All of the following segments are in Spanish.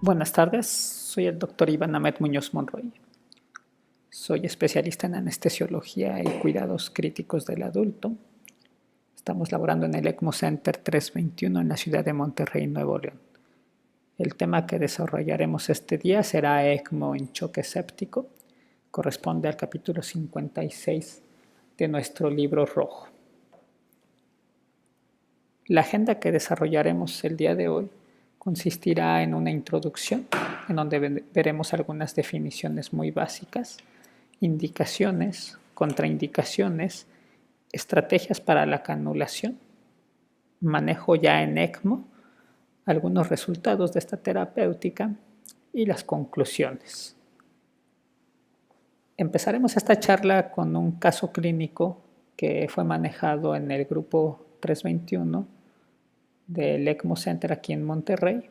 Buenas tardes, soy el doctor Iván Ahmed Muñoz Monroy. Soy especialista en anestesiología y cuidados críticos del adulto. Estamos laborando en el ECMO Center 321 en la ciudad de Monterrey, Nuevo León. El tema que desarrollaremos este día será ECMO en choque séptico. Corresponde al capítulo 56 de nuestro libro rojo. La agenda que desarrollaremos el día de hoy consistirá en una introducción, en donde veremos algunas definiciones muy básicas, indicaciones, contraindicaciones, estrategias para la canulación, manejo ya en ECMO, algunos resultados de esta terapéutica y las conclusiones. Empezaremos esta charla con un caso clínico que fue manejado en el grupo 321 del ECMO Center aquí en Monterrey.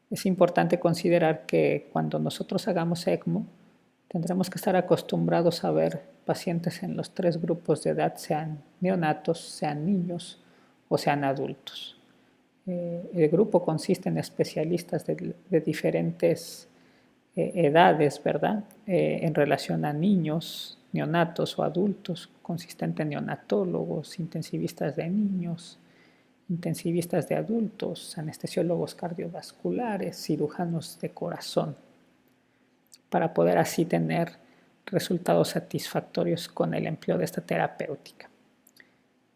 Es importante considerar que cuando nosotros hagamos ECMO, tendremos que estar acostumbrados a ver pacientes en los tres grupos de edad, sean neonatos, sean niños o sean adultos. El grupo consiste en especialistas de diferentes edades, ¿verdad? En relación a niños, neonatos o adultos, consistente en neonatólogos, intensivistas de niños, intensivistas de adultos, anestesiólogos cardiovasculares, cirujanos de corazón, para poder así tener resultados satisfactorios con el empleo de esta terapéutica.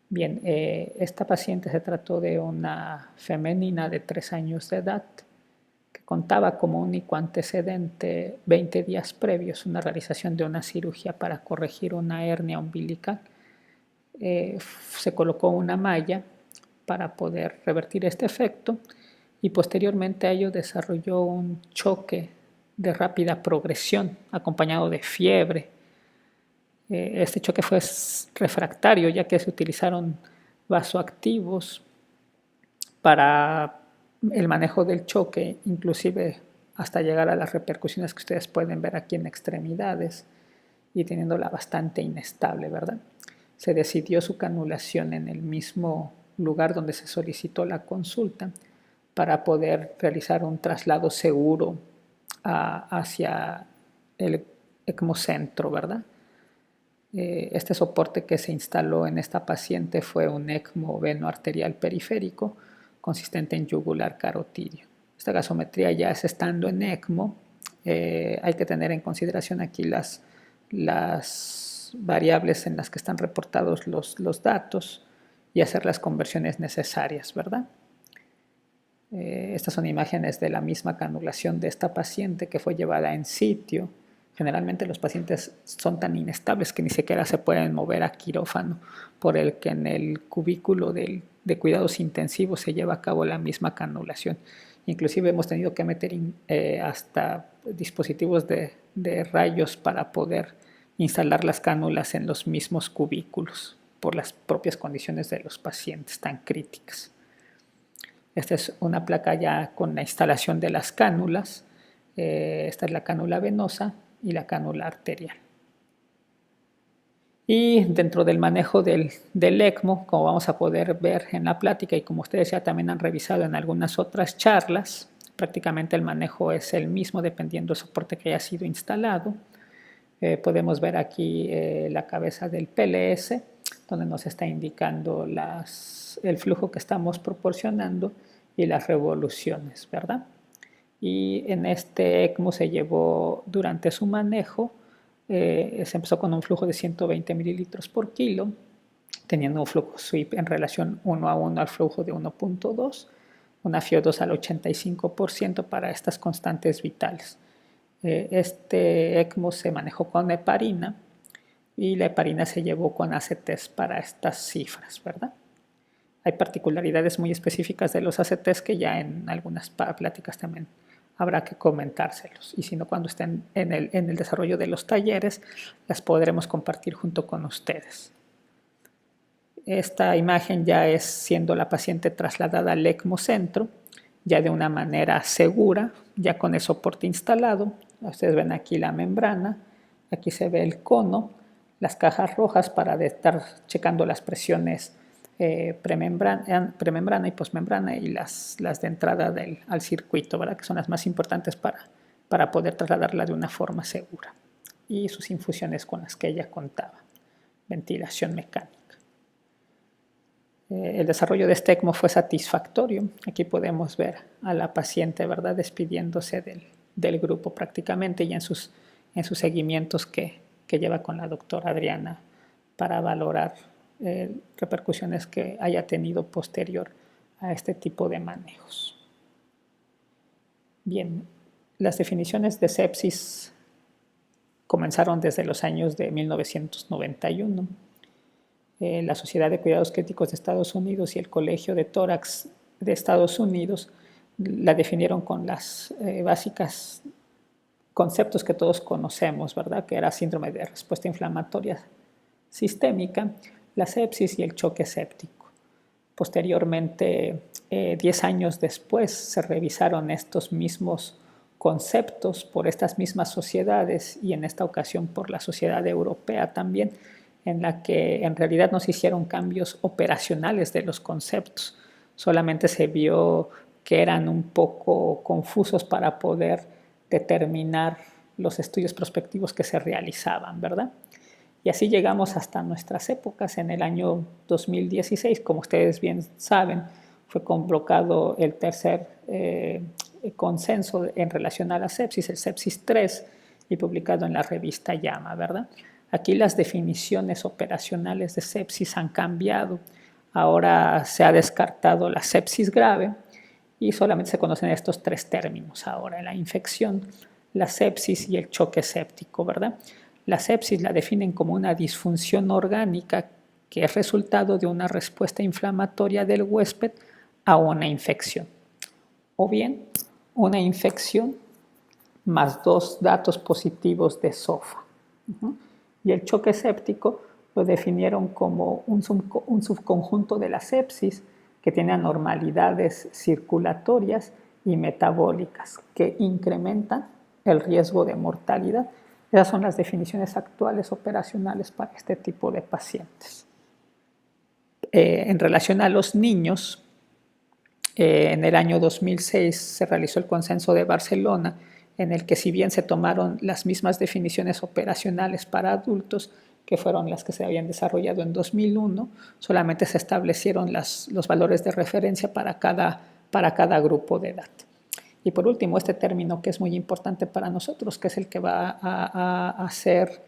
Bien, esta paciente se trató de una femenina de 3 años de edad que contaba como único antecedente 20 días previos una realización de una cirugía para corregir una hernia umbilical. Se colocó una malla para poder revertir este efecto y posteriormente a ello desarrolló un choque de rápida progresión acompañado de fiebre. Este choque fue refractario ya que se utilizaron vasoactivos para el manejo del choque, inclusive hasta llegar a las repercusiones que ustedes pueden ver aquí en extremidades y teniéndola bastante inestable, ¿verdad? Se decidió su canulación en el mismo lugar donde se solicitó la consulta para poder realizar un traslado seguro hacia el ECMO centro, ¿verdad? Este soporte que se instaló en esta paciente fue un ECMO venoarterial periférico consistente en yugular carotidio. Esta gasometría ya es estando en ECMO. Hay que tener en consideración aquí las variables en las que están reportados los datos y hacer las conversiones necesarias, ¿verdad? Estas son imágenes de la misma canulación de esta paciente que fue llevada en sitio. Generalmente los pacientes son tan inestables que ni siquiera se pueden mover a quirófano, por el que en el cubículo de cuidados intensivos se lleva a cabo la misma canulación. Inclusive hemos tenido que meter hasta dispositivos de rayos para poder instalar las cánulas en los mismos cubículos por las propias condiciones de los pacientes tan críticas. Esta es una placa ya con la instalación de las cánulas. Esta es la cánula venosa y la cánula arterial. Y dentro del manejo del ECMO, como vamos a poder ver en la plática y como ustedes ya también han revisado en algunas otras charlas, prácticamente el manejo es el mismo dependiendo del soporte que haya sido instalado. Podemos ver aquí la cabeza del PLS, donde nos está indicando el flujo que estamos proporcionando y las revoluciones, ¿verdad? Y en este ECMO se llevó durante su manejo, se empezó con un flujo de 120 mililitros por kilo, teniendo un flujo sweep en relación 1 a 1 al flujo de 1.2, una FiO2 al 85% para estas constantes vitales. Este ECMO se manejó con heparina y la heparina se llevó con ACTs para estas cifras, ¿verdad? Hay particularidades muy específicas de los ACTs que ya en algunas pláticas también habrá que comentárselos. Y si no, cuando estén en el desarrollo de los talleres, las podremos compartir junto con ustedes. Esta imagen ya es siendo la paciente trasladada al ECMO centro, ya de una manera segura, ya con el soporte instalado. Ustedes ven aquí la membrana, aquí se ve el cono, las cajas rojas para estar checando las presiones premembrana y posmembrana, y las de entrada al circuito, ¿verdad? Que son las más importantes para poder trasladarla de una forma segura. Y sus infusiones con las que ella contaba, ventilación mecánica. El desarrollo de este ECMO fue satisfactorio. Aquí podemos ver a la paciente, ¿verdad?, despidiéndose del grupo prácticamente, y en sus seguimientos que lleva con la doctora Adriana para valorar repercusiones que haya tenido posterior a este tipo de manejos. Bien, las definiciones de sepsis comenzaron desde los años de 1991. La Sociedad de Cuidados Críticos de Estados Unidos y el Colegio de Tórax de Estados Unidos la definieron con las básicas conceptos que todos conocemos, ¿verdad? Que era síndrome de respuesta inflamatoria sistémica, la sepsis y el choque séptico. Posteriormente, 10 años después, se revisaron estos mismos conceptos por estas mismas sociedades, y en esta ocasión por la Sociedad Europea también, en la que en realidad no se hicieron cambios operacionales de los conceptos, solamente se vio que eran un poco confusos para poder determinar los estudios prospectivos que se realizaban, ¿verdad? Y así llegamos hasta nuestras épocas. En el año 2016, como ustedes bien saben, fue convocado el tercer consenso en relación a la sepsis, el sepsis 3, y publicado en la revista JAMA, ¿verdad? Aquí las definiciones operacionales de sepsis han cambiado. Ahora se ha descartado la sepsis grave y solamente se conocen estos tres términos ahora: la infección, la sepsis y el choque séptico, ¿verdad? La sepsis la definen como una disfunción orgánica que es resultado de una respuesta inflamatoria del huésped a una infección, o bien una infección más 2 datos positivos de SOFA. Y el choque séptico lo definieron como un subconjunto de la sepsis que tiene anormalidades circulatorias y metabólicas que incrementan el riesgo de mortalidad. Esas son las definiciones actuales operacionales para este tipo de pacientes. En relación a los niños, en el año 2006 se realizó el Consenso de Barcelona, en el que, si bien se tomaron las mismas definiciones operacionales para adultos, que fueron las que se habían desarrollado en 2001, solamente se establecieron los valores de referencia para cada grupo de edad. Y por último, este término que es muy importante para nosotros, que es el que va a hacer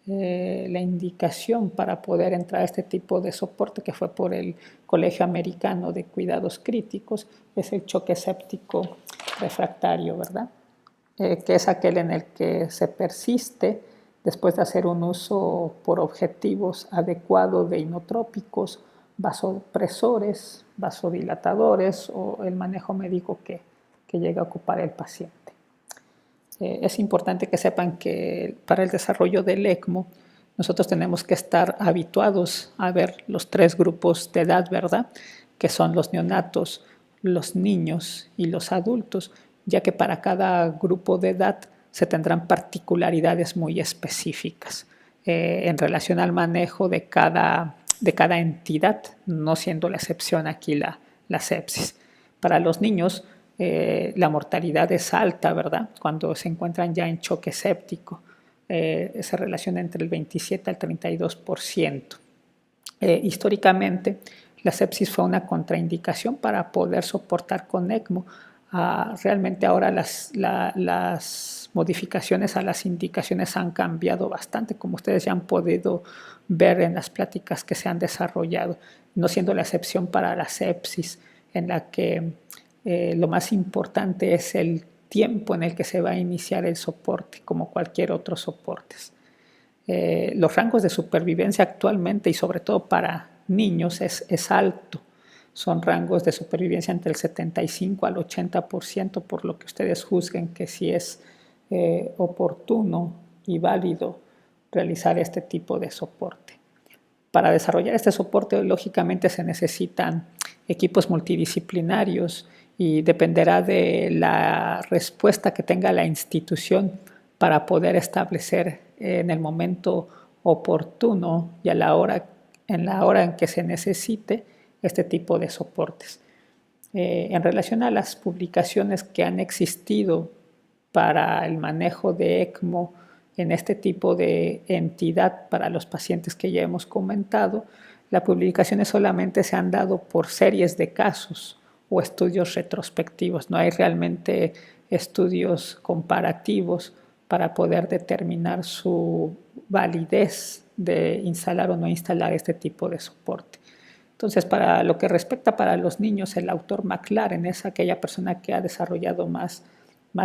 la indicación para poder entrar a este tipo de soporte, que fue por el Colegio Americano de Cuidados Críticos, es el choque séptico refractario, ¿verdad? Que es aquel en el que se persiste después de hacer un uso por objetivos adecuado de inotrópicos, vasopresores, vasodilatadores o el manejo médico que llega a ocupar el paciente. Es importante que sepan que para el desarrollo del ECMO nosotros tenemos que estar habituados a ver los 3 grupos de edad, ¿verdad? Que son los neonatos, los niños y los adultos, ya que para cada grupo de edad se tendrán particularidades muy específicas en relación al manejo de cada entidad, no siendo la excepción aquí la sepsis. Para los niños la mortalidad es alta, ¿verdad? Cuando se encuentran ya en choque séptico, se relaciona entre el 27 al 32%. Históricamente, la sepsis fue una contraindicación para poder soportar con ECMO. Realmente ahora las modificaciones a las indicaciones han cambiado bastante, como ustedes ya han podido ver en las pláticas que se han desarrollado, no siendo la excepción para la sepsis, en la que lo más importante es el tiempo en el que se va a iniciar el soporte, como cualquier otro soporte. Los rangos de supervivencia actualmente, y sobre todo para niños, es alto. Son rangos de supervivencia entre el 75 al 80%, por lo que ustedes juzguen que si es oportuno y válido realizar este tipo de soporte. Para desarrollar este soporte, lógicamente se necesitan equipos multidisciplinarios y dependerá de la respuesta que tenga la institución para poder establecer en el momento oportuno y en la hora en que se necesite este tipo de soportes. En relación a las publicaciones que han existido para el manejo de ECMO en este tipo de entidad para los pacientes que ya hemos comentado, las publicaciones solamente se han dado por series de casos o estudios retrospectivos. No hay realmente estudios comparativos para poder determinar su validez de instalar o no instalar este tipo de soporte. Entonces, para lo que respecta para los niños, el autor McLaren es aquella persona que ha desarrollado más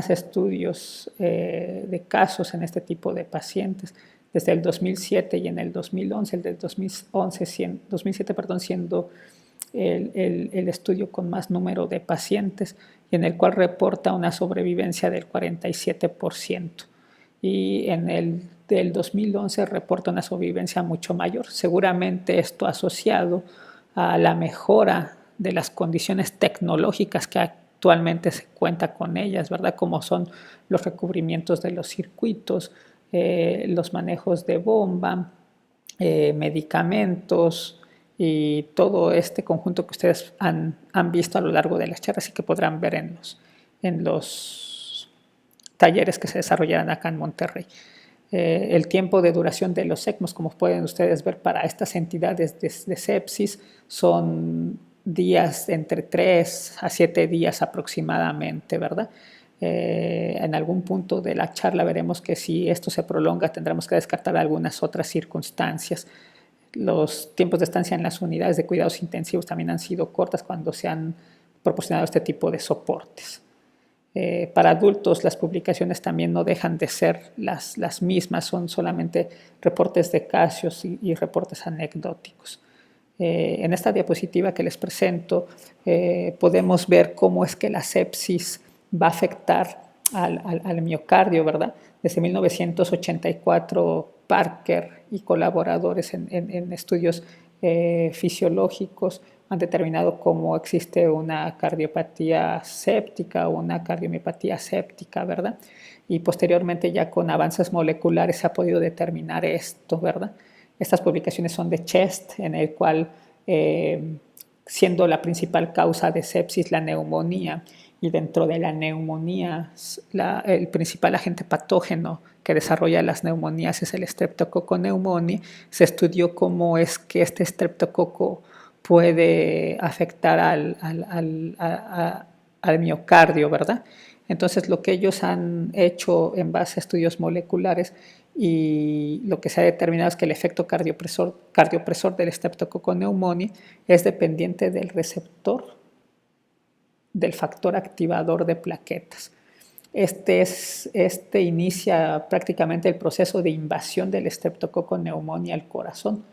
estudios de casos en este tipo de pacientes desde el 2007 y en el 2011, el del 2007 siendo el estudio con más número de pacientes y en el cual reporta una sobrevivencia del 47%. Y en el del 2011 reporta una sobrevivencia mucho mayor. Seguramente esto asociado a la mejora de las condiciones tecnológicas que actualmente se cuenta con ellas, ¿verdad? Como son los recubrimientos de los circuitos, los manejos de bomba, medicamentos y todo este conjunto que ustedes han visto a lo largo de las charlas y que podrán ver en los talleres que se desarrollarán acá en Monterrey. El tiempo de duración de los ECMOs, como pueden ustedes ver, para estas entidades de sepsis son días entre 3 a 7 días aproximadamente, ¿verdad? En algún punto de la charla veremos que si esto se prolonga tendremos que descartar algunas otras circunstancias. Los tiempos de estancia en las unidades de cuidados intensivos también han sido cortas cuando se han proporcionado este tipo de soportes. Para adultos las publicaciones también no dejan de ser las mismas, son solamente reportes de casos y reportes anecdóticos. En esta diapositiva que les presento podemos ver cómo es que la sepsis va a afectar al miocardio, ¿verdad? Desde 1984 Parker y colaboradores en estudios fisiológicos han determinado cómo existe una cardiopatía séptica o una cardiomiopatía séptica, ¿verdad? Y posteriormente ya con avances moleculares se ha podido determinar esto, ¿verdad? Estas publicaciones son de Chest, en el cual, siendo la principal causa de sepsis la neumonía, y dentro de la neumonía el principal agente patógeno que desarrolla las neumonías es el Streptococcus pneumoniae, se estudió cómo es que este streptococo puede afectar al miocardio, ¿verdad? Entonces, lo que ellos han hecho en base a estudios moleculares y lo que se ha determinado es que el efecto cardiopresor del Streptococcus pneumoniae es dependiente del receptor del factor activador de plaquetas. Este inicia prácticamente el proceso de invasión del Streptococcus pneumoniae al corazón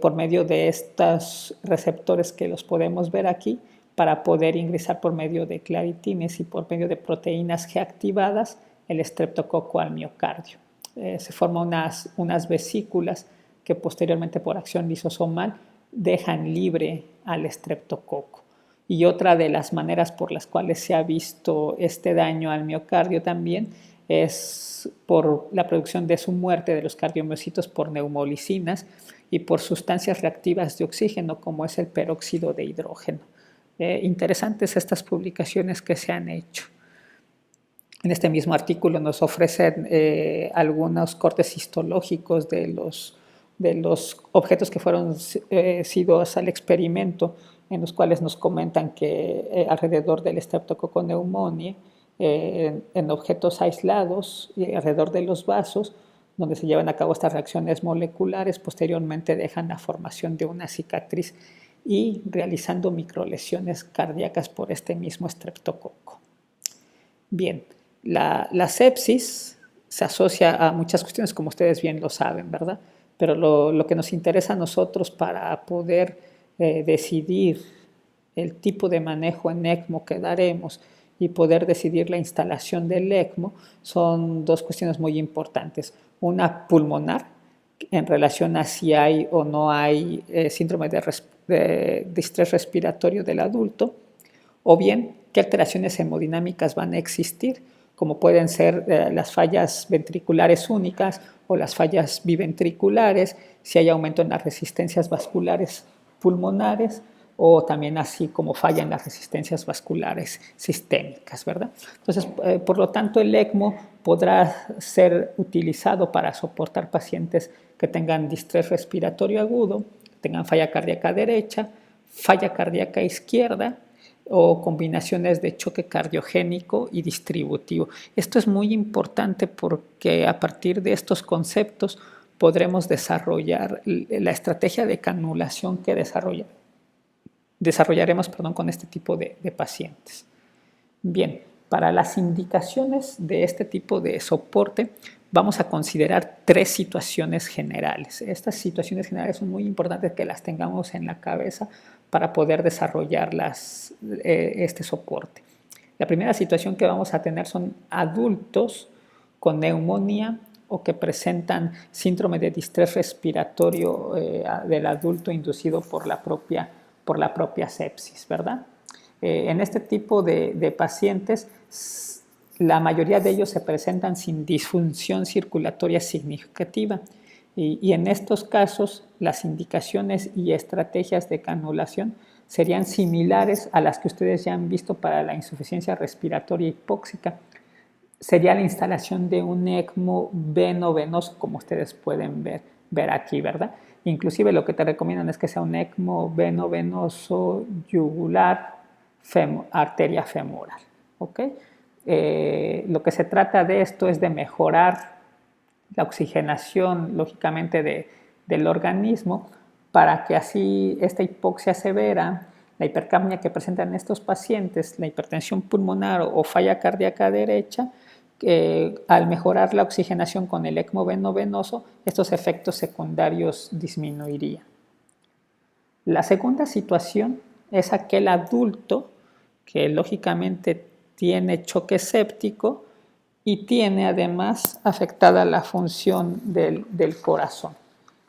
por medio de estos receptores que los podemos ver aquí para poder ingresar por medio de claritines y por medio de proteínas G activadas el estreptococo al miocardio. Se forman unas vesículas que posteriormente por acción lisosomal dejan libre al estreptococo. Y otra de las maneras por las cuales se ha visto este daño al miocardio también es por la producción de su muerte de los cardiomiocitos por neumolicinas y por sustancias reactivas de oxígeno como es el peróxido de hidrógeno. Interesantes estas publicaciones que se han hecho. En este mismo artículo nos ofrecen algunos cortes histológicos de los objetos que fueron sidos al experimento, en los cuales nos comentan que alrededor del Streptococcus pneumoniae, en objetos aislados y alrededor de los vasos, donde se llevan a cabo estas reacciones moleculares, posteriormente dejan la formación de una cicatriz y realizando microlesiones cardíacas por este mismo estreptococo. Bien, la sepsis se asocia a muchas cuestiones, como ustedes bien lo saben, ¿verdad? Pero lo que nos interesa a nosotros para poder decidir el tipo de manejo en ECMO que daremos y poder decidir la instalación del ECMO son dos cuestiones muy importantes. Una pulmonar, en relación a si hay o no hay síndrome de distrés respiratorio del adulto, o bien qué alteraciones hemodinámicas van a existir, como pueden ser las fallas ventriculares únicas o las fallas biventriculares, si hay aumento en las resistencias vasculares pulmonares, o también así como fallan las resistencias vasculares sistémicas, ¿verdad? Entonces, por lo tanto, el ECMO podrá ser utilizado para soportar pacientes que tengan distrés respiratorio agudo, tengan falla cardíaca derecha, falla cardíaca izquierda, o combinaciones de choque cardiogénico y distributivo. Esto es muy importante porque a partir de estos conceptos podremos desarrollar la estrategia de canulación que desarrollaremos con este tipo de pacientes. Bien, para las indicaciones de este tipo de soporte vamos a considerar 3 situaciones generales. Estas situaciones generales son muy importantes que las tengamos en la cabeza para poder desarrollar este soporte. La primera situación que vamos a tener son adultos con neumonía o que presentan síndrome de distrés respiratorio del adulto inducido por la propia sepsis, ¿verdad? En este tipo de pacientes, la mayoría de ellos se presentan sin disfunción circulatoria significativa y en estos casos las indicaciones y estrategias de canulación serían similares a las que ustedes ya han visto para la insuficiencia respiratoria hipóxica. Sería la instalación de un ECMO veno-venoso, como ustedes pueden ver aquí, ¿verdad? Inclusive lo que te recomiendan es que sea un ECMO veno-venoso yugular, arteria femoral, ¿ok? Lo que se trata de esto es de mejorar la oxigenación, lógicamente, del organismo para que así esta hipoxia severa, la hipercapnia que presentan estos pacientes, la hipertensión pulmonar o falla cardíaca derecha, al mejorar la oxigenación con el ECMO veno-venoso, estos efectos secundarios disminuirían. La segunda situación es aquel adulto que lógicamente tiene choque séptico y tiene además afectada la función del corazón.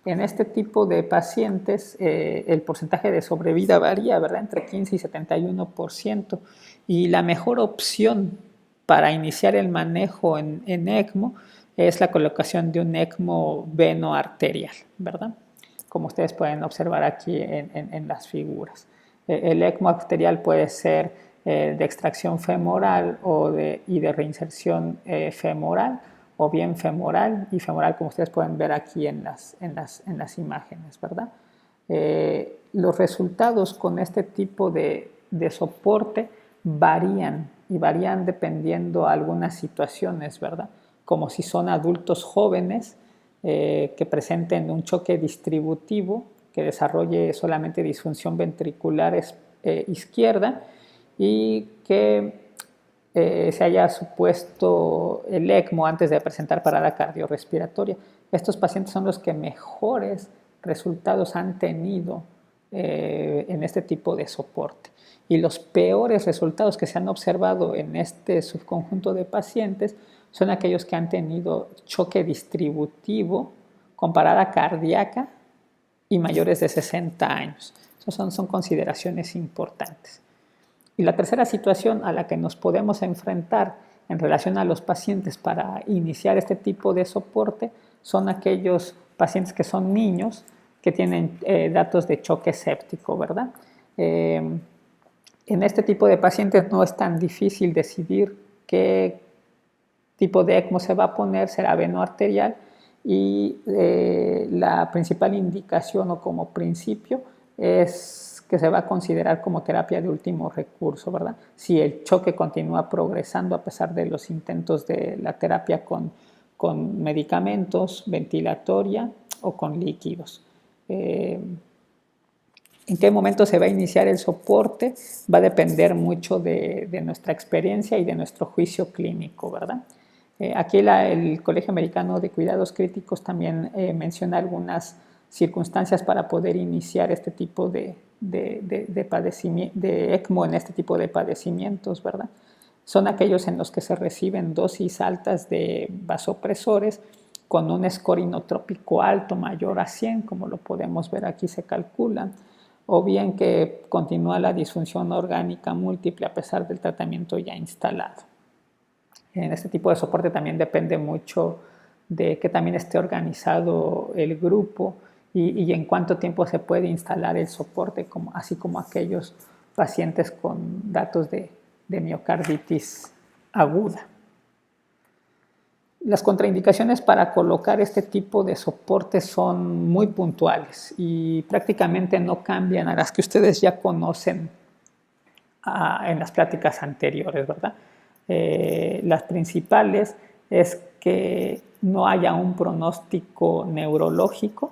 En este tipo de pacientes el porcentaje de sobrevida varía, ¿verdad? Entre 15 y 71%, y la mejor opción para iniciar el manejo en ECMO es la colocación de un ECMO veno-arterial, ¿verdad? Como ustedes pueden observar aquí en las figuras. El ECMO arterial puede ser de extracción femoral y de reinserción femoral, o bien femoral y femoral, como ustedes pueden ver aquí en las imágenes, ¿verdad? Los resultados con este tipo de soporte varían dependiendo de algunas situaciones, ¿verdad? Como si son adultos jóvenes que presenten un choque distributivo, que desarrolle solamente disfunción ventricular izquierda y que se haya supuesto el ECMO antes de presentar parada cardiorrespiratoria. Estos pacientes son los que mejores resultados han tenido en este tipo de soporte. Y los peores resultados que se han observado en este subconjunto de pacientes son aquellos que han tenido choque distributivo con parada cardíaca y mayores de 60 años. Esas son consideraciones importantes. Y la tercera situación a la que nos podemos enfrentar en relación a los pacientes para iniciar este tipo de soporte son aquellos pacientes que son niños que tienen datos de choque séptico, ¿verdad? En este tipo de pacientes no es tan difícil decidir qué tipo de ECMO se va a poner, será veno-arterial, y la principal indicación o como principio es que se va a considerar como terapia de último recurso, ¿verdad? Si el choque continúa progresando a pesar de los intentos de la terapia con medicamentos, ventilatoria o con líquidos. ¿En qué momento se va a iniciar el soporte? Va a depender mucho de nuestra experiencia y de nuestro juicio clínico, ¿verdad? Aquí el Colegio Americano de Cuidados Críticos también menciona algunas circunstancias para poder iniciar este tipo de ECMO en este tipo de padecimientos, ¿verdad? Son aquellos en los que se reciben dosis altas de vasopresores con un score inotrópico alto, mayor a 100, como lo podemos ver aquí se calcula, o bien que continúa la disfunción orgánica múltiple a pesar del tratamiento ya instalado. En este tipo de soporte también depende mucho de que también esté organizado el grupo y en cuánto tiempo se puede instalar el soporte, así como aquellos pacientes con datos de miocarditis aguda. Las contraindicaciones para colocar este tipo de soporte son muy puntuales y prácticamente no cambian a las que ustedes ya conocen en las pláticas anteriores, ¿verdad? Las principales es que no haya un pronóstico neurológico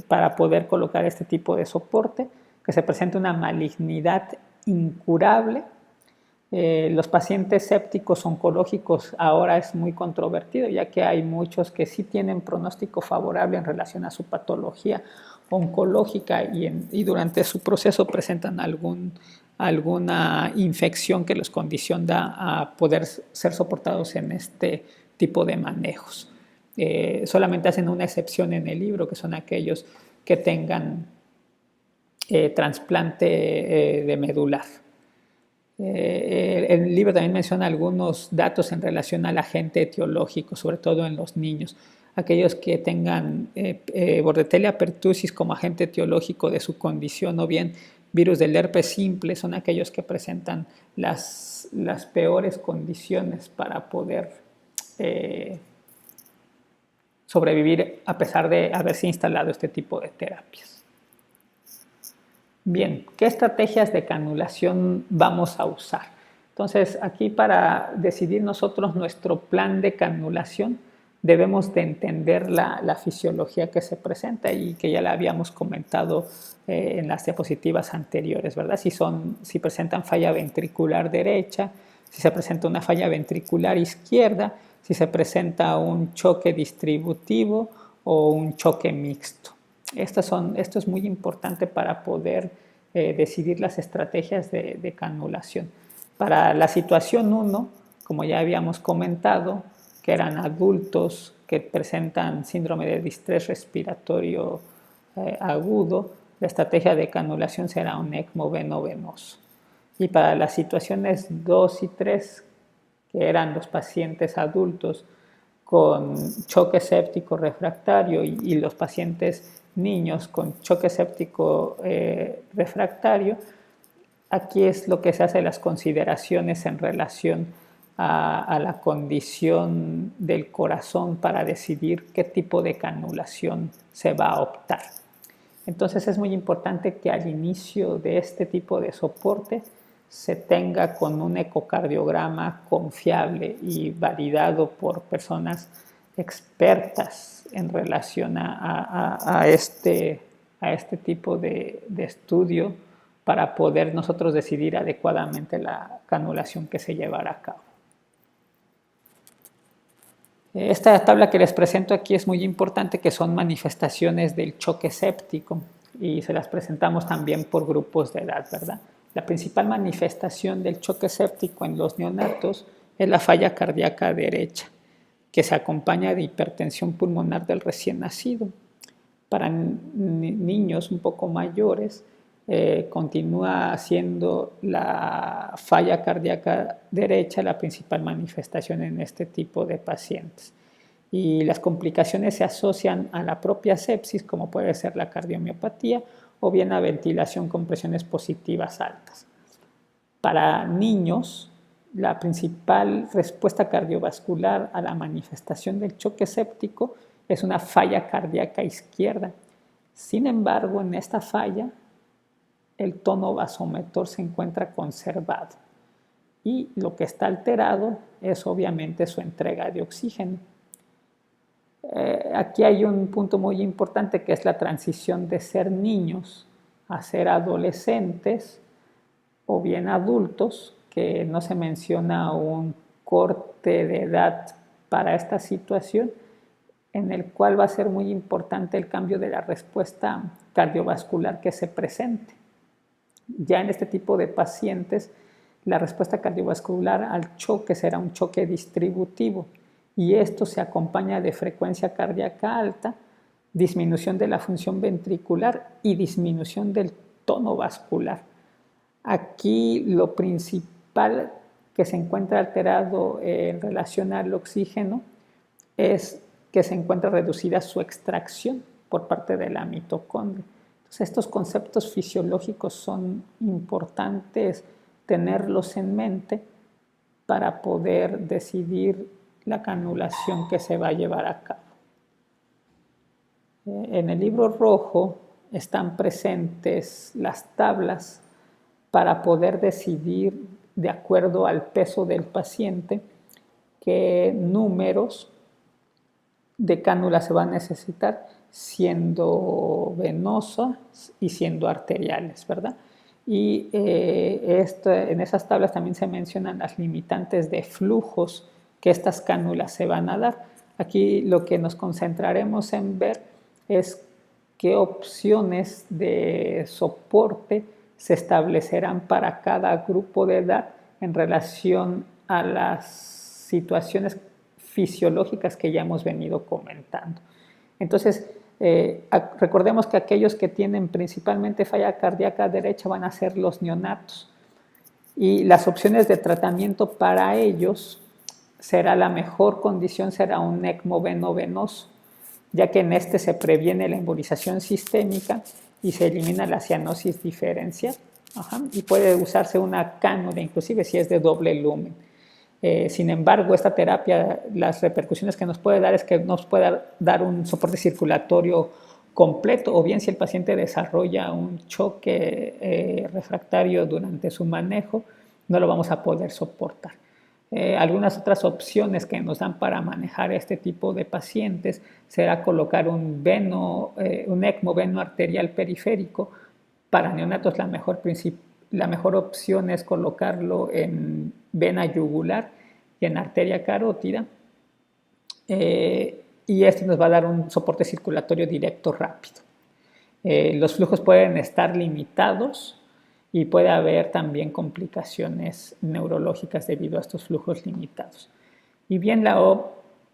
para poder colocar este tipo de soporte, que se presente una malignidad incurable. Los pacientes sépticos oncológicos ahora es muy controvertido, ya que hay muchos que sí tienen pronóstico favorable en relación a su patología oncológica y durante su proceso presentan alguna infección que los condiciona a poder ser soportados en este tipo de manejos. Solamente hacen una excepción en el libro, que son aquellos que tengan trasplante de medular. El libro también menciona algunos datos en relación al agente etiológico, sobre todo en los niños. Aquellos que tengan Bordetella pertussis como agente etiológico de su condición, o bien virus del herpes simple, son aquellos que presentan las peores condiciones para poder sobrevivir a pesar de haberse instalado este tipo de terapias. Bien, ¿qué estrategias de canulación vamos a usar? Entonces, aquí para decidir nosotros nuestro plan de canulación, debemos de entender la fisiología que se presenta y que ya la habíamos comentado en las diapositivas anteriores, ¿verdad? Si presentan falla ventricular derecha, si se presenta una falla ventricular izquierda, si se presenta un choque distributivo o un choque mixto. Esto es muy importante para poder decidir las estrategias de canulación. Para la situación 1, como ya habíamos comentado, que eran adultos que presentan síndrome de distrés respiratorio agudo, la estrategia de canulación será un ECMO veno-venoso. Y para las situaciones 2 y 3, que eran los pacientes adultos con choque séptico refractario y los pacientes niños con choque séptico refractario, aquí es lo que se hace las consideraciones en relación a la condición del corazón para decidir qué tipo de canulación se va a optar. Entonces es muy importante que al inicio de este tipo de soporte se tenga con un ecocardiograma confiable y validado por personas expertas en relación a este tipo de estudio para poder nosotros decidir adecuadamente la canulación que se llevará a cabo. Esta tabla que les presento aquí es muy importante, que son manifestaciones del choque séptico y se las presentamos también por grupos de edad, ¿verdad? La principal manifestación del choque séptico en los neonatos es la falla cardíaca derecha, que se acompaña de hipertensión pulmonar del recién nacido. Para niños un poco mayores, continúa siendo la falla cardíaca derecha la principal manifestación en este tipo de pacientes. Y las complicaciones se asocian a la propia sepsis, como puede ser la cardiomiopatía, o bien a ventilación con presiones positivas altas. Para niños, la principal respuesta cardiovascular a la manifestación del choque séptico es una falla cardíaca izquierda. Sin embargo, en esta falla, el tono vasomotor se encuentra conservado y lo que está alterado es obviamente su entrega de oxígeno. Aquí hay un punto muy importante, que es la transición de ser niños a ser adolescentes o bien adultos, que no se menciona un corte de edad para esta situación, en el cual va a ser muy importante el cambio de la respuesta cardiovascular que se presente. Ya en este tipo de pacientes, la respuesta cardiovascular al choque será un choque distributivo y esto se acompaña de frecuencia cardíaca alta, disminución de la función ventricular y disminución del tono vascular. Aquí lo principal que se encuentra alterado en relación al oxígeno es que se encuentra reducida su extracción por parte de la mitocondria. Entonces, estos conceptos fisiológicos son importantes tenerlos en mente para poder decidir la canulación que se va a llevar a cabo. En el libro rojo están presentes las tablas para poder decidir, de acuerdo al peso del paciente, qué números de cánula se va a necesitar, siendo venosas y siendo arteriales, ¿verdad? Y en esas tablas también se mencionan las limitantes de flujos que estas cánulas se van a dar. Aquí lo que nos concentraremos en ver es qué opciones de soporte se establecerán para cada grupo de edad en relación a las situaciones fisiológicas que ya hemos venido comentando. Entonces, recordemos que aquellos que tienen principalmente falla cardíaca derecha van a ser los neonatos, y las opciones de tratamiento para ellos será la mejor condición, será un ECMO veno-venoso, ya que en este se previene la embolización sistémica y se elimina la cianosis diferencial. Y puede usarse una cánula, inclusive si es de doble lumen. Sin embargo, esta terapia, las repercusiones que nos puede dar es que nos puede dar un soporte circulatorio completo, o bien si el paciente desarrolla un choque refractario durante su manejo, no lo vamos a poder soportar. Algunas otras opciones que nos dan para manejar este tipo de pacientes será colocar un ECMO veno arterial periférico. Para neonatos la mejor opción es colocarlo en vena yugular y en arteria carótida, y esto nos va a dar un soporte circulatorio directo rápido. Los flujos pueden estar limitados y puede haber también complicaciones neurológicas debido a estos flujos limitados. Y bien, la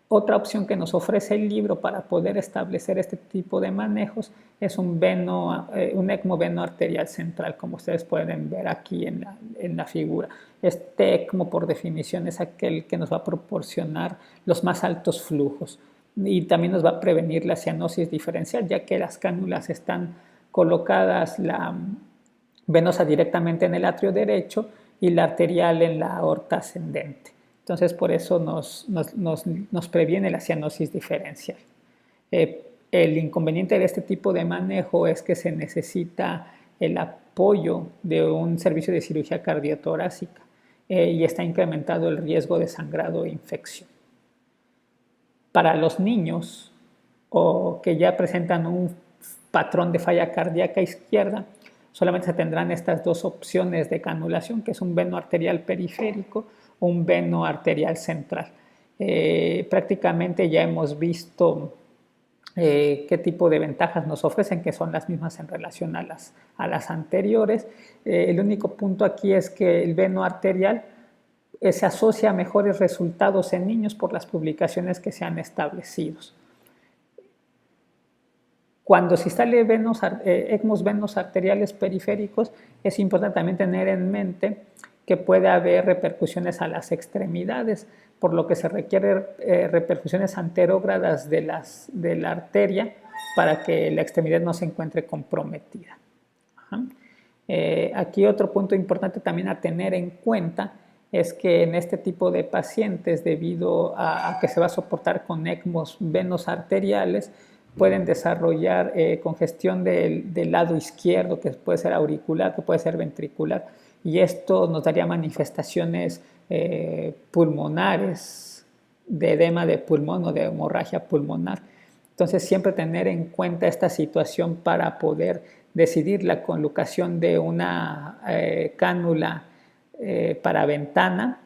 otra opción que nos ofrece el libro para poder establecer este tipo de manejos es un ECMO veno arterial central, como ustedes pueden ver aquí en la figura. Este ECMO, por definición, es aquel que nos va a proporcionar los más altos flujos y también nos va a prevenir la cianosis diferencial, ya que las cánulas están colocadas, la venosa directamente en el atrio derecho y la arterial en la aorta ascendente. Entonces, por eso nos previene la cianosis diferencial. El inconveniente de este tipo de manejo es que se necesita el apoyo de un servicio de cirugía cardiotorácica y está incrementado el riesgo de sangrado e infección. Para los niños o que ya presentan un patrón de falla cardíaca izquierda, solamente se tendrán estas dos opciones de canulación, que es un veno arterial periférico o un veno arterial central. Prácticamente ya hemos visto qué tipo de ventajas nos ofrecen, que son las mismas en relación a las anteriores. El único punto aquí es que el veno arterial se asocia a mejores resultados en niños por las publicaciones que se han establecido. Cuando se instale ECMOs venos arteriales periféricos, es importante también tener en mente que puede haber repercusiones a las extremidades, por lo que se requiere repercusiones anterógradas de la arteria para que la extremidad no se encuentre comprometida. Aquí otro punto importante también a tener en cuenta es que en este tipo de pacientes, debido a que se va a soportar con ECMOs venos arteriales, pueden desarrollar congestión del lado izquierdo, que puede ser auricular, que puede ser ventricular, y esto nos daría manifestaciones pulmonares, de edema de pulmón o de hemorragia pulmonar. Entonces, siempre tener en cuenta esta situación para poder decidir la colocación de una cánula para ventana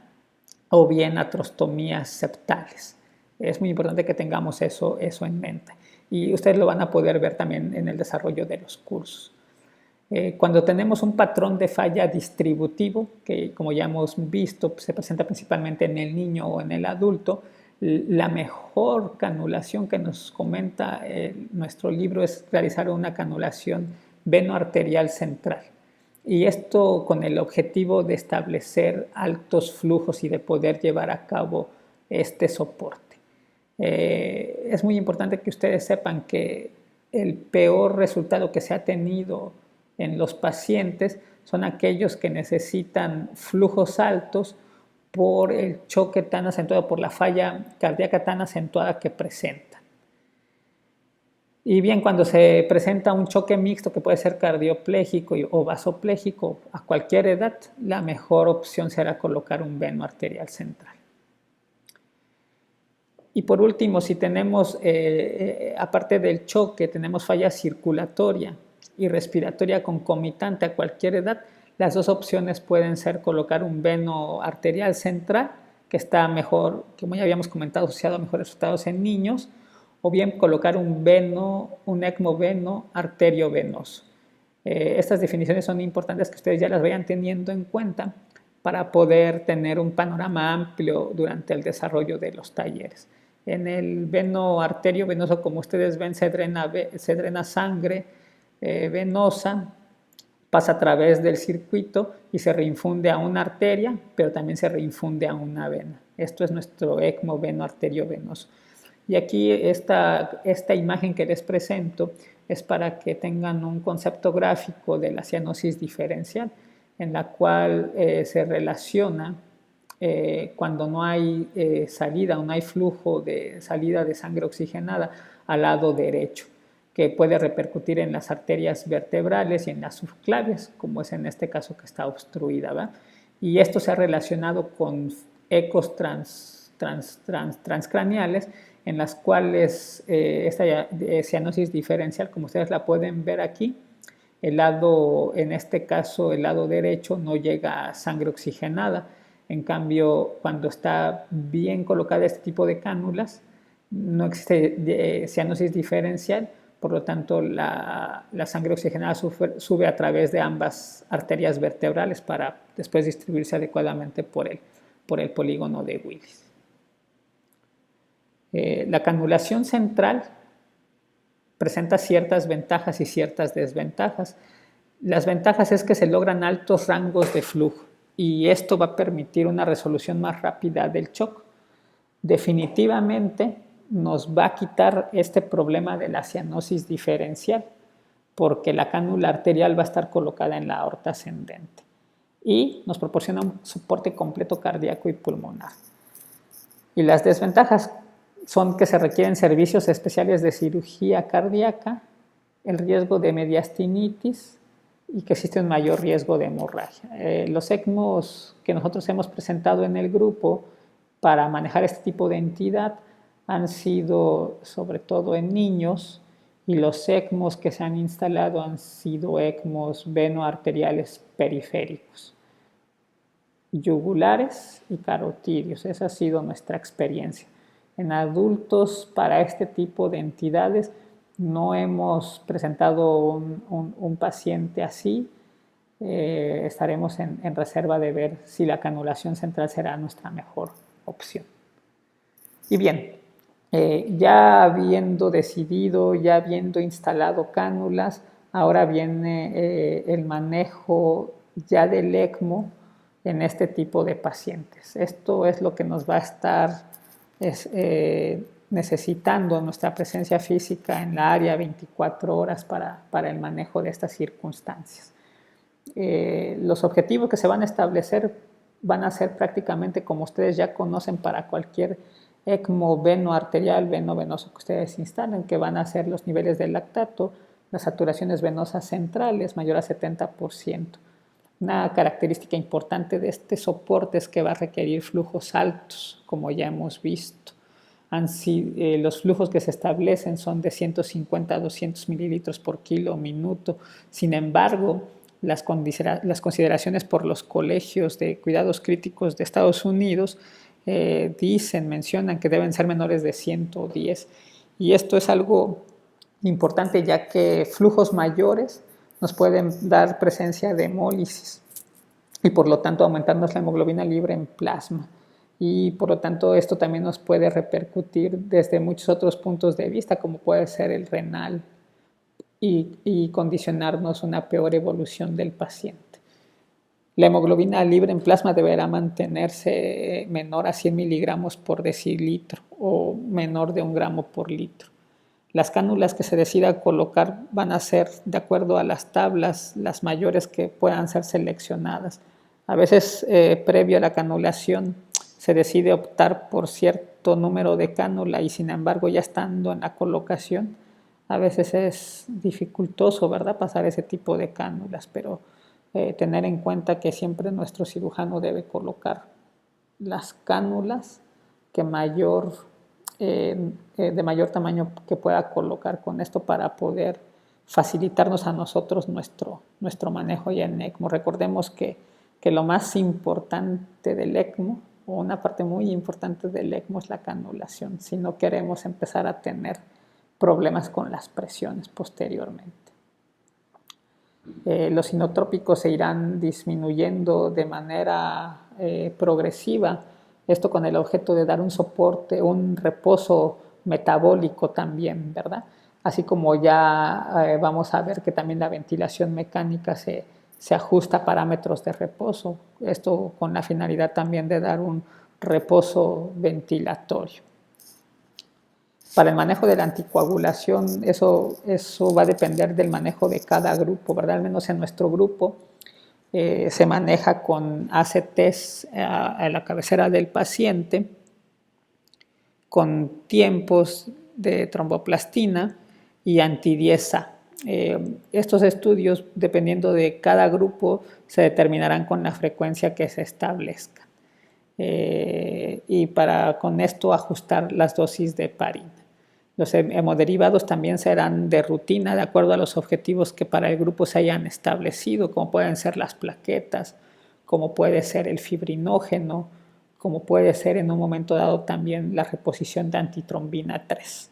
o bien atrostomías septales. Es muy importante que tengamos eso en mente. Y ustedes lo van a poder ver también en el desarrollo de los cursos. Cuando tenemos un patrón de falla distributivo, que como ya hemos visto se presenta principalmente en el niño o en el adulto, la mejor canulación que nos comenta nuestro libro es realizar una canulación venoarterial central. Y esto con el objetivo de establecer altos flujos y de poder llevar a cabo este soporte. Es muy importante que ustedes sepan que el peor resultado que se ha tenido en los pacientes son aquellos que necesitan flujos altos por el choque tan acentuado, por la falla cardíaca tan acentuada que presentan. Y bien, cuando se presenta un choque mixto que puede ser cardiopléjico o vasopléjico a cualquier edad, la mejor opción será colocar un veno arterial central. Y por último, si tenemos, aparte del choque, tenemos falla circulatoria y respiratoria concomitante a cualquier edad, las dos opciones pueden ser colocar un veno arterial central, que está mejor, como ya habíamos comentado, asociado a mejores resultados en niños, o bien colocar un ECMO veno arteriovenoso. Estas definiciones son importantes que ustedes ya las vayan teniendo en cuenta para poder tener un panorama amplio durante el desarrollo de los talleres. En el veno arteriovenoso, como ustedes ven, se drena sangre venosa, pasa a través del circuito y se reinfunde a una arteria, pero también se reinfunde a una vena. Esto es nuestro ECMO veno arteriovenoso. Y aquí esta imagen que les presento es para que tengan un concepto gráfico de la cianosis diferencial, en la cual se relaciona cuando no hay salida o no hay flujo de salida de sangre oxigenada al lado derecho, que puede repercutir en las arterias vertebrales y en las subclavias, como es en este caso que está obstruida, ¿verdad? Y esto se ha relacionado con ecos transcraneales en las cuales esta cianosis diferencial, como ustedes la pueden ver aquí, en este caso el lado derecho no llega a sangre oxigenada. En cambio, cuando está bien colocada este tipo de cánulas, no existe cianosis diferencial, por lo tanto la sangre oxigenada sube a través de ambas arterias vertebrales para después distribuirse adecuadamente por el polígono de Willis. La canulación central presenta ciertas ventajas y ciertas desventajas. Las ventajas es que se logran altos rangos de flujo y esto va a permitir una resolución más rápida del shock. Definitivamente nos va a quitar este problema de la cianosis diferencial porque la cánula arterial va a estar colocada en la aorta ascendente y nos proporciona un soporte completo cardíaco y pulmonar. Y las desventajas son que se requieren servicios especiales de cirugía cardíaca, el riesgo de mediastinitis y que existe un mayor riesgo de hemorragia. Los ECMOs que nosotros hemos presentado en el grupo para manejar este tipo de entidad han sido sobre todo en niños y los ECMOs que se han instalado han sido ECMOs venoarteriales periféricos, yugulares y carotidios. Esa ha sido nuestra experiencia. En adultos, para este tipo de entidades, no hemos presentado un paciente así. Estaremos en reserva de ver si la canulación central será nuestra mejor opción. Y bien, ya habiendo decidido, ya habiendo instalado cánulas, ahora viene el manejo ya del ECMO en este tipo de pacientes. Esto es lo que nos va a estar necesitando nuestra presencia física en la área 24 horas para el manejo de estas circunstancias. Los objetivos que se van a establecer van a ser prácticamente como ustedes ya conocen para cualquier ECMO venoarterial, venoso que ustedes instalen, que van a ser los niveles de lactato, las saturaciones venosas centrales mayor a 70%. Una característica importante de este soporte es que va a requerir flujos altos, como ya hemos visto. Los flujos que se establecen son de 150 a 200 mililitros por kilo minuto. Sin embargo, las consideraciones por los colegios de cuidados críticos de Estados Unidos mencionan que deben ser menores de 110. Y esto es algo importante ya que flujos mayores nos pueden dar presencia de hemólisis y por lo tanto aumentarnos la hemoglobina libre en plasma. Y por lo tanto esto también nos puede repercutir desde muchos otros puntos de vista, como puede ser el renal y condicionarnos una peor evolución del paciente. La hemoglobina libre en plasma deberá mantenerse menor a 100 miligramos por decilitro o menor de 1 gramo por litro. Las cánulas que se decida colocar van a ser de acuerdo a las tablas, las mayores que puedan ser seleccionadas. A veces, previo a la canulación, se decide optar por cierto número de cánula y sin embargo ya estando en la colocación, a veces es dificultoso, ¿verdad?, pasar ese tipo de cánulas, pero tener en cuenta que siempre nuestro cirujano debe colocar las cánulas que de mayor tamaño que pueda colocar con esto para poder facilitarnos a nosotros nuestro manejo ya en ECMO. Recordemos que lo más importante del ECMO, o una parte muy importante del ECMO, es la canulación, si no queremos empezar a tener problemas con las presiones posteriormente. Los inotrópicos se irán disminuyendo de manera progresiva, esto con el objeto de dar un soporte, un reposo metabólico también, ¿verdad? Así como ya vamos a ver que también la ventilación mecánica se ajusta a parámetros de reposo, esto con la finalidad también de dar un reposo ventilatorio. Para el manejo de la anticoagulación, eso va a depender del manejo de cada grupo, ¿verdad? Al menos en nuestro grupo se maneja con ACTs a la cabecera del paciente, con tiempos de tromboplastina y antidiesa. Estos estudios, dependiendo de cada grupo, se determinarán con la frecuencia que se establezca. Y para con esto ajustar las dosis de heparina. Los hemoderivados también serán de rutina de acuerdo a los objetivos que para el grupo se hayan establecido, como pueden ser las plaquetas, como puede ser el fibrinógeno, como puede ser en un momento dado también la reposición de antitrombina 3.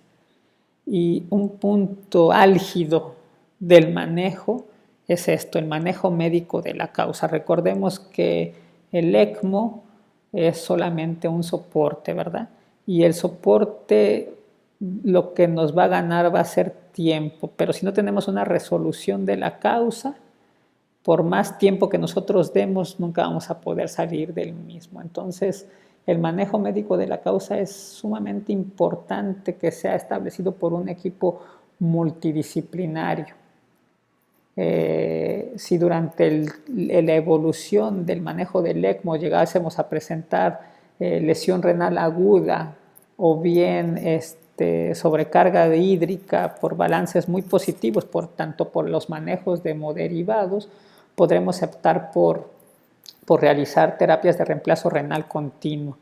Y un punto álgido del manejo es esto, el manejo médico de la causa. Recordemos que el ECMO es solamente un soporte, ¿verdad? Y el soporte lo que nos va a ganar va a ser tiempo, pero si no tenemos una resolución de la causa, por más tiempo que nosotros demos, nunca vamos a poder salir del mismo. Entonces, el manejo médico de la causa es sumamente importante que sea establecido por un equipo multidisciplinario. Si durante la evolución del manejo del ECMO llegásemos a presentar lesión renal aguda o bien sobrecarga hídrica por balances muy positivos, tanto por los manejos de hemoderivados, podremos optar por realizar terapias de reemplazo renal continuo.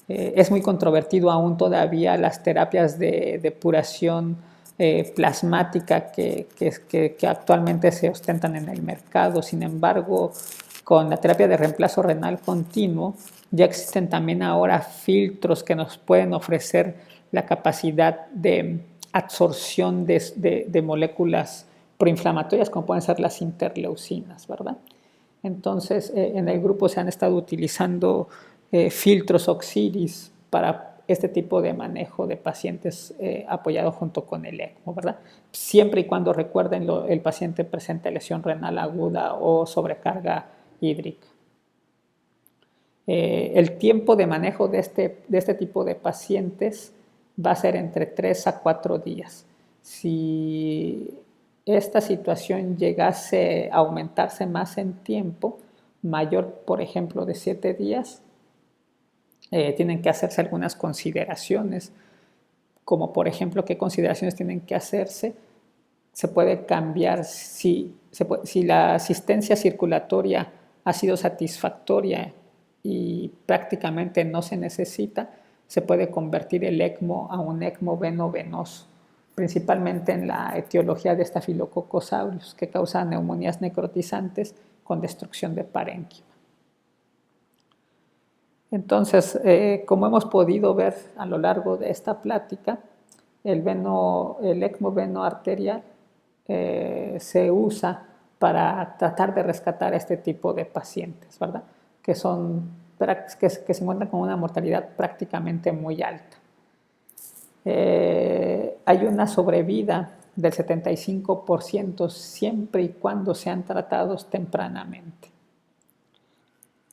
Es muy controvertido aún todavía las terapias de depuración plasmática que actualmente se ostentan en el mercado. Sin embargo, con la terapia de reemplazo renal continuo, ya existen también ahora filtros que nos pueden ofrecer la capacidad de absorción de moléculas proinflamatorias, como pueden ser las interleucinas, ¿verdad? Entonces, en el grupo se han estado utilizando filtros Oxiris para este tipo de manejo de pacientes apoyado junto con el ECMO, ¿verdad? Siempre y cuando recuerden el paciente presenta lesión renal aguda o sobrecarga hídrica. El tiempo de manejo de este tipo de pacientes va a ser entre 3 a 4 días. Si esta situación llegase a aumentarse más en tiempo, mayor, por ejemplo, de 7 días, tienen que hacerse algunas consideraciones, como por ejemplo, ¿qué consideraciones tienen que hacerse? Se puede cambiar si la asistencia circulatoria ha sido satisfactoria y prácticamente no se necesita, se puede convertir el ECMO a un ECMO veno-venoso, principalmente en la etiología de Staphylococcus aureus, que causa neumonías necrotizantes con destrucción de parénquima. Entonces, como hemos podido ver a lo largo de esta plática, el ECMO veno-arterial se usa para tratar de rescatar a este tipo de pacientes, ¿verdad? Que se encuentran con una mortalidad prácticamente muy alta. Hay una sobrevida del 75% siempre y cuando sean tratados tempranamente.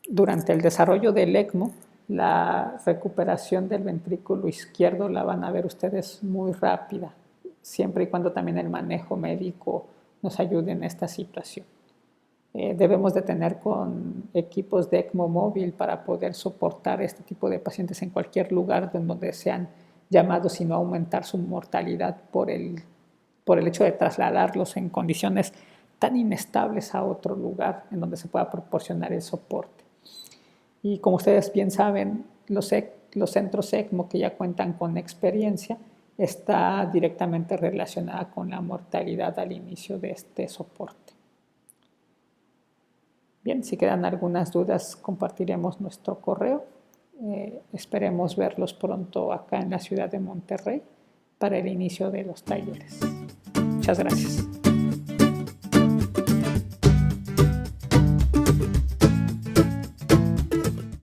Durante el desarrollo del ECMO, la recuperación del ventrículo izquierdo la van a ver ustedes muy rápida. siempre y cuando también el manejo médico nos ayude en esta situación. Debemos de tener con equipos de ECMO móvil para poder soportar este tipo de pacientes en cualquier lugar donde sean llamados y no aumentar su mortalidad por el hecho de trasladarlos en condiciones tan inestables a otro lugar en donde se pueda proporcionar el soporte. Y como ustedes bien saben, los centros ECMO que ya cuentan con experiencia está directamente relacionada con la mortalidad al inicio de este soporte. Bien, si quedan algunas dudas, compartiremos nuestro correo. Esperemos verlos pronto acá en la ciudad de Monterrey para el inicio de los talleres. Muchas gracias.